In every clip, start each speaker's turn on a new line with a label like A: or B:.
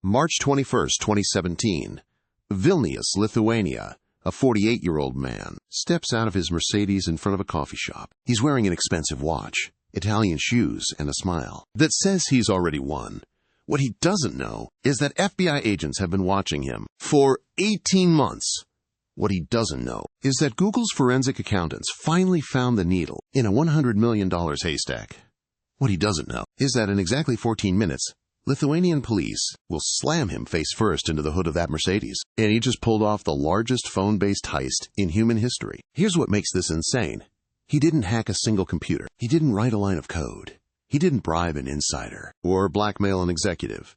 A: March 21, 2017. Vilnius, Lithuania. A 48-year-old man steps out of his Mercedes in front of a coffee shop. He's wearing an expensive watch, Italian shoes, and a smile that says he's already won. What he doesn't know is that FBI agents have been watching him for 18 months. What he doesn't know is that Google's forensic accountants finally found the needle in a $100 million haystack. What he doesn't know is that in exactly 14 minutes, Lithuanian police will slam him face first into the hood of that Mercedes, and he just pulled off the largest phone-based heist in human history. Here's what makes this insane. He didn't hack a single computer. He didn't write a line of code. He didn't bribe an insider or blackmail an executive.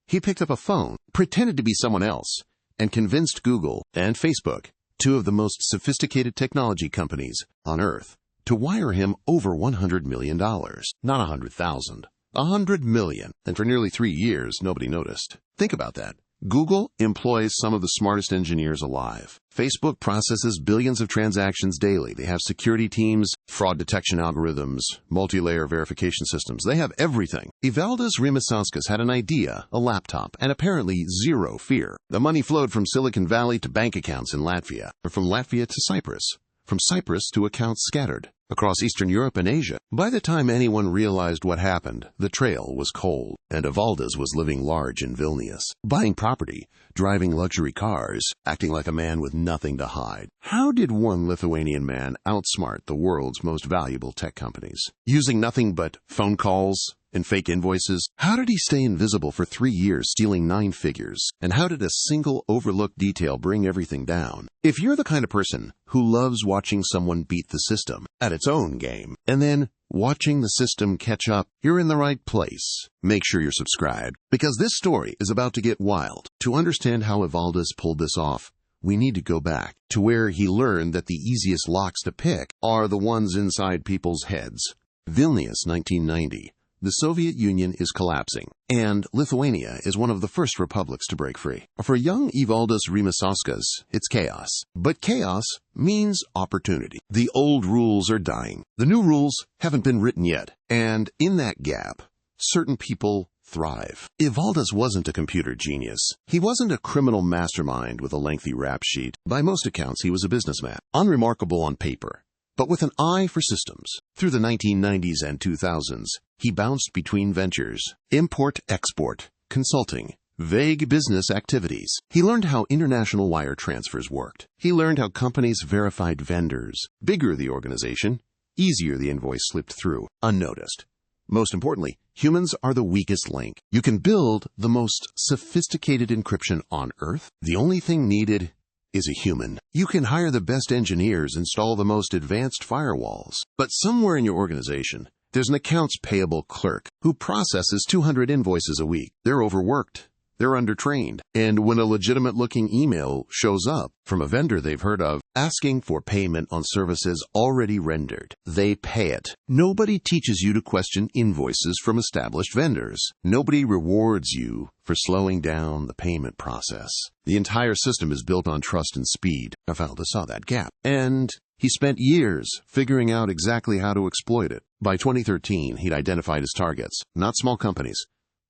A: He picked up a phone, pretended to be someone else, and convinced Google and Facebook, two of the most sophisticated technology companies on Earth, to wire him over $100 million. Not 100,000. 100 million, and for nearly 3 years, nobody noticed. Think about that. Google employs some of the smartest engineers alive. Facebook processes billions of transactions daily. They have security teams, fraud detection algorithms, multi-layer verification systems. They have everything. Evaldas Rimasauskas had an idea, a laptop, and apparently zero fear. The money flowed from Silicon Valley to bank accounts in Latvia, or from Latvia to Cyprus, from Cyprus to accounts scattered across Eastern Europe and Asia. By the time anyone realized what happened, the trail was cold, and Evaldas was living large in Vilnius, buying property, driving luxury cars, acting like a man with nothing to hide. How did one Lithuanian man outsmart the world's most valuable tech companies? Using nothing but phone calls and fake invoices? How did he stay invisible for 3 years, stealing 9 figures? And how did a single overlooked detail bring everything down? If you're the kind of person who loves watching someone beat the system at its own game, and then watching the system catch up, you're in the right place. Make sure you're subscribed, because this story is about to get wild. To understand how Evaldas pulled this off, we need to go back to where he learned that the easiest locks to pick are the ones inside people's heads. Vilnius, 1990. The Soviet Union is collapsing, and Lithuania is one of the first republics to break free. For young Evaldas Rimasauskas, it's chaos. But chaos means opportunity. The old rules are dying. The new rules haven't been written yet. And in that gap, certain people thrive. Evaldas wasn't a computer genius. He wasn't a criminal mastermind with a lengthy rap sheet. By most accounts, he was a businessman, unremarkable on paper, but with an eye for systems. Through the 1990s and 2000s, he bounced between ventures, import-export, consulting, vague business activities. He learned how international wire transfers worked. He learned how companies verified vendors. Bigger the organization, easier the invoice slipped through, unnoticed. Most importantly, humans are the weakest link. You can build the most sophisticated encryption on Earth. The only thing needed is a human. You can hire the best engineers, install the most advanced firewalls. But somewhere in your organization, there's an accounts payable clerk who processes 200 invoices a week. They're overworked. They're undertrained. And when a legitimate-looking email shows up from a vendor they've heard of, asking for payment on services already rendered, they pay it. Nobody teaches you to question invoices from established vendors. Nobody rewards you for slowing down the payment process. The entire system is built on trust and speed. Evaldas saw that gap, and he spent years figuring out exactly how to exploit it. By 2013, he'd identified his targets, not small companies,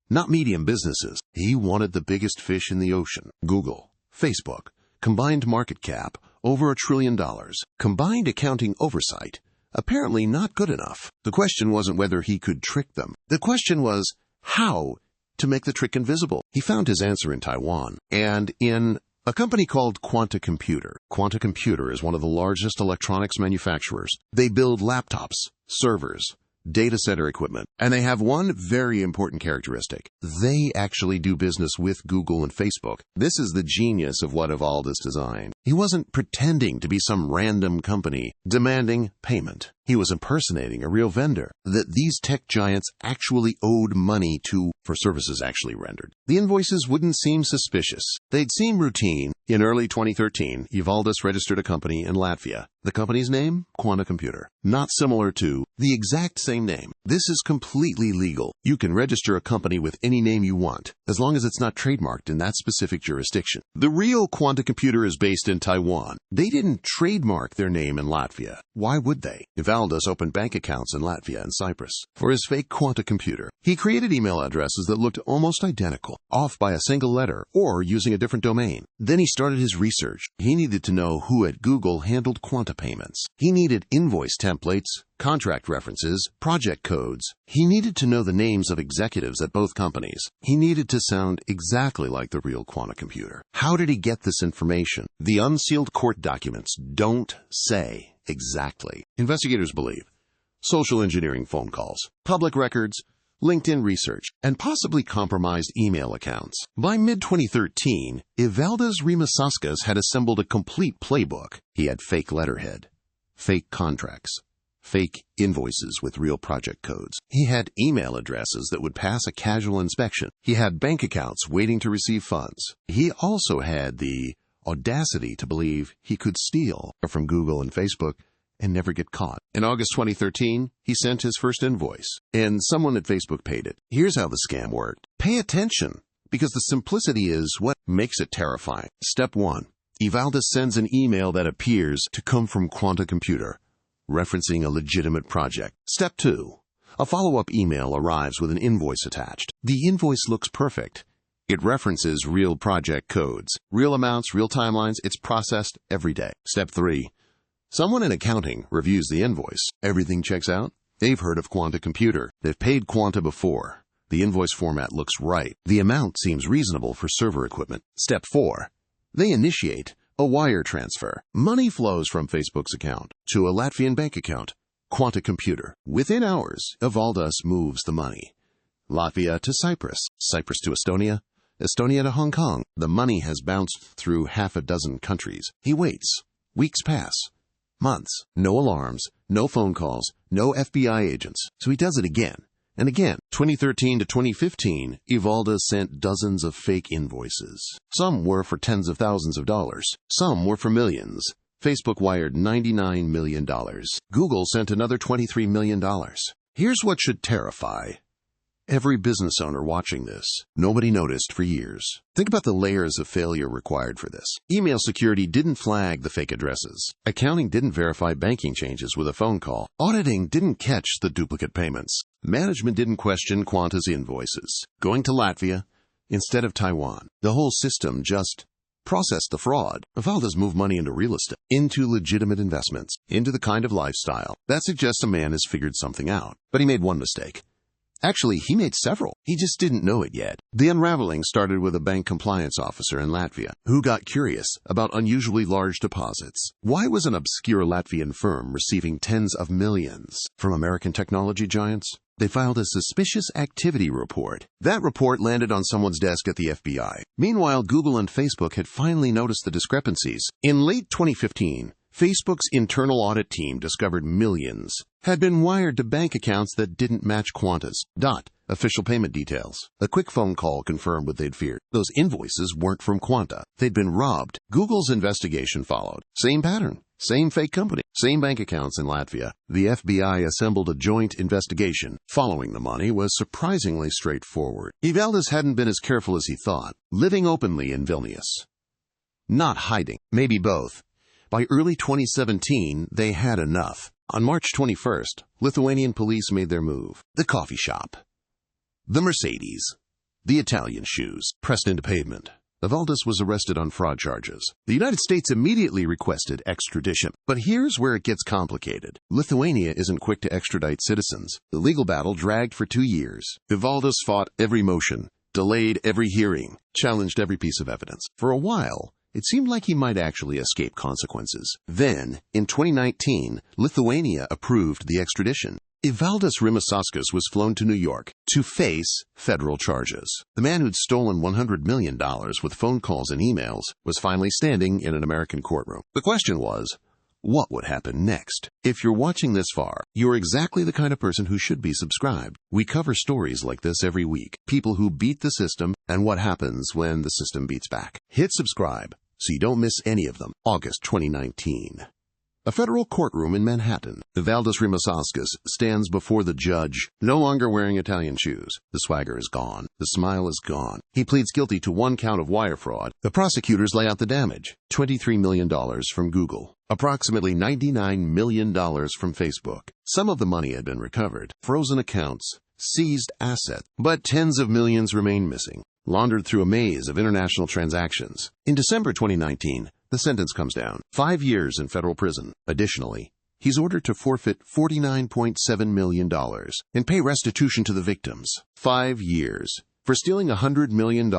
A: not medium businesses. He wanted the biggest fish in the ocean. Google, Facebook, combined market cap, over $1 trillion. Combined accounting oversight, apparently not good enough. The question wasn't whether he could trick them. The question was how to make the trick invisible. He found his answer in Taiwan, and in a company called Quanta Computer. Quanta Computer is one of the largest electronics manufacturers. They build laptops, servers, data center equipment, and they have one very important characteristic. They actually do business with Google and Facebook. This is the genius of what Evaldas designed. He wasn't pretending to be some random company demanding payment. He was impersonating a real vendor that these tech giants actually owed money to for services actually rendered. The invoices wouldn't seem suspicious. They'd seem routine. In early 2013, Evaldas registered a company in Latvia. The company's name? Quanta Computer. Not similar to, the exact same name. This is completely legal. You can register a company with any name you want, as long as it's not trademarked in that specific jurisdiction. The real Quanta Computer is based in in Taiwan. They didn't trademark their name in Latvia. Why would they? Evaldas opened bank accounts in Latvia and Cyprus for his fake Quanta computer. He created email addresses that looked almost identical, off by a single letter or using a different domain. Then he started his research. He needed to know who at Google handled Quanta payments. He needed invoice templates, contract references, project codes. He needed to know the names of executives at both companies. He needed to sound exactly like the real Quanta computer. How did he get this information? The unsealed court documents don't say exactly. Investigators believe social engineering phone calls, public records, LinkedIn research, and possibly compromised email accounts. By mid-2013, Evaldas Rimasauskas had assembled a complete playbook. He had fake letterhead, fake contracts, fake invoices with real project codes. He had email addresses that would pass a casual inspection. He had bank accounts waiting to receive funds. He also had the audacity to believe he could steal from Google and Facebook and never get caught. In August 2013, he sent his first invoice, and someone at Facebook paid it. Here's how the scam worked. Pay attention, because the simplicity is what makes it terrifying. Step 1. Evaldas sends an email that appears to come from Quanta Computer, referencing a legitimate project. Step 2. A follow-up email arrives with an invoice attached. The invoice looks perfect. It references real project codes, real amounts, real timelines. It's processed every day. Step 3. Someone in accounting reviews the invoice. Everything checks out. They've heard of Quanta Computer. They've paid Quanta before. The invoice format looks right. The amount seems reasonable for server equipment. Step 4. They initiate a wire transfer. Money flows from Facebook's account to a Latvian bank account, Quanta Computer. Within hours, Evaldas moves the money. Latvia to Cyprus, Cyprus to Estonia, Estonia to Hong Kong. The money has bounced through half a dozen countries. He waits. Weeks pass. Months. No alarms, no phone calls, no FBI agents. So he does it again and again. 2013 to 2015, Evaldas sent dozens of fake invoices. Some were for tens of thousands of dollars. Some were for millions. Facebook wired $99 million. Google sent another $23 million. Here's what should terrify every business owner watching this. Nobody noticed for years. Think about the layers of failure required for this. Email security didn't flag the fake addresses. Accounting didn't verify banking changes with a phone call. Auditing didn't catch the duplicate payments. Management didn't question Quanta's invoices going to Latvia instead of Taiwan. The whole system just processed the fraud. Evaldas moved money into real estate, into legitimate investments, into the kind of lifestyle that suggests a man has figured something out. But he made one mistake. Actually, he made several. He just didn't know it yet. The unraveling started with a bank compliance officer in Latvia who got curious about unusually large deposits. Why was an obscure Latvian firm receiving tens of millions from American technology giants? They filed a suspicious activity report. That report landed on someone's desk at the FBI. Meanwhile, Google and Facebook had finally noticed the discrepancies. In late 2015, Facebook's internal audit team discovered millions had been wired to bank accounts that didn't match Quanta's. Official payment details. A quick phone call confirmed what they'd feared. Those invoices weren't from Quanta. They'd been robbed. Google's investigation followed. Same pattern. Same fake company. Same bank accounts in Latvia. The FBI assembled a joint investigation. Following the money was surprisingly straightforward. Evaldas hadn't been as careful as he thought. Living openly in Vilnius. Not hiding. Maybe both. By early 2017, they had enough. On March 21st, Lithuanian police made their move. The coffee shop, the Mercedes, the Italian shoes, pressed into pavement. Evaldas was arrested on fraud charges. The United States immediately requested extradition. But here's where it gets complicated. Lithuania isn't quick to extradite citizens. The legal battle dragged for 2 years. Evaldas fought every motion, delayed every hearing, challenged every piece of evidence. For a while, it seemed like he might actually escape consequences. Then, in 2019, Lithuania approved the extradition. Evaldas Rimasauskas was flown to New York to face federal charges. The man who'd stolen $100 million with phone calls and emails was finally standing in an American courtroom. The question was, what would happen next? If you're watching this far, you're exactly the kind of person who should be subscribed. We cover stories like this every week. People who beat the system and what happens when the system beats back. Hit subscribe so you don't miss any of them. August 2019. A federal courtroom in Manhattan. Evaldas Rimasauskas stands before the judge, no longer wearing Italian shoes. The swagger is gone. The smile is gone. He pleads guilty to 1 count of wire fraud. The prosecutors lay out the damage. $23 million from Google. Approximately $99 million from Facebook. Some of the money had been recovered. Frozen accounts. Seized assets. But tens of millions remain missing, laundered through a maze of international transactions. In December 2019, the sentence comes down. 5 years in federal prison. Additionally, he's ordered to forfeit $49.7 million and pay restitution to the victims. 5 years for stealing $100 million.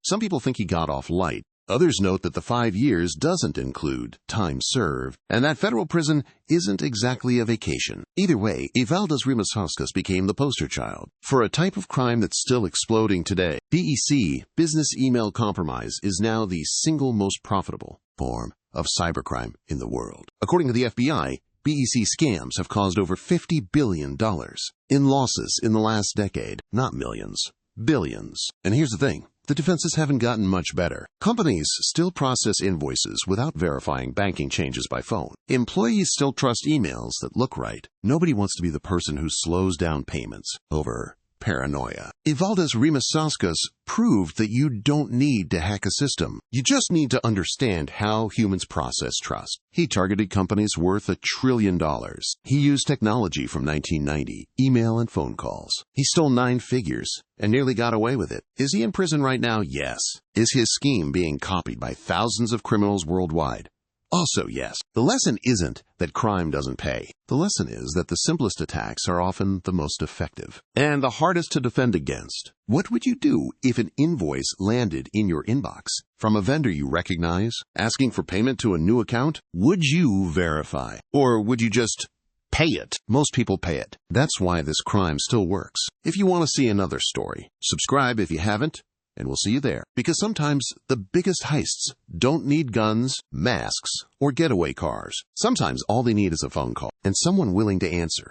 A: Some people think he got off light. Others note that the 5 years doesn't include time served, and that federal prison isn't exactly a vacation. Either way, Evaldas Rimasauskas became the poster child for a type of crime that's still exploding today. BEC, business email compromise, is now the single most profitable form of cybercrime in the world. According to the FBI, BEC scams have caused over $50 billion in losses in the last decade. Not millions, billions. And here's the thing. The defenses haven't gotten much better. Companies still process invoices without verifying banking changes by phone. Employees still trust emails that look right. Nobody wants to be the person who slows down payments over paranoia. Evaldas Rimasauskas proved that you don't need to hack a system. You just need to understand how humans process trust. He targeted companies worth $1 trillion. He used technology from 1990, email and phone calls. He stole 9 figures and nearly got away with it. Is he in prison right now? Yes. Is his scheme being copied by thousands of criminals worldwide? Also, yes. The lesson isn't that crime doesn't pay. The lesson is that the simplest attacks are often the most effective and the hardest to defend against. What would you do if an invoice landed in your inbox from a vendor you recognize, asking for payment to a new account? Would you verify? Or would you just pay it? Most people pay it. That's why this crime still works. If you want to see another story, subscribe if you haven't, and we'll see you there. Because sometimes the biggest heists don't need guns, masks, or getaway cars. Sometimes all they need is a phone call and someone willing to answer.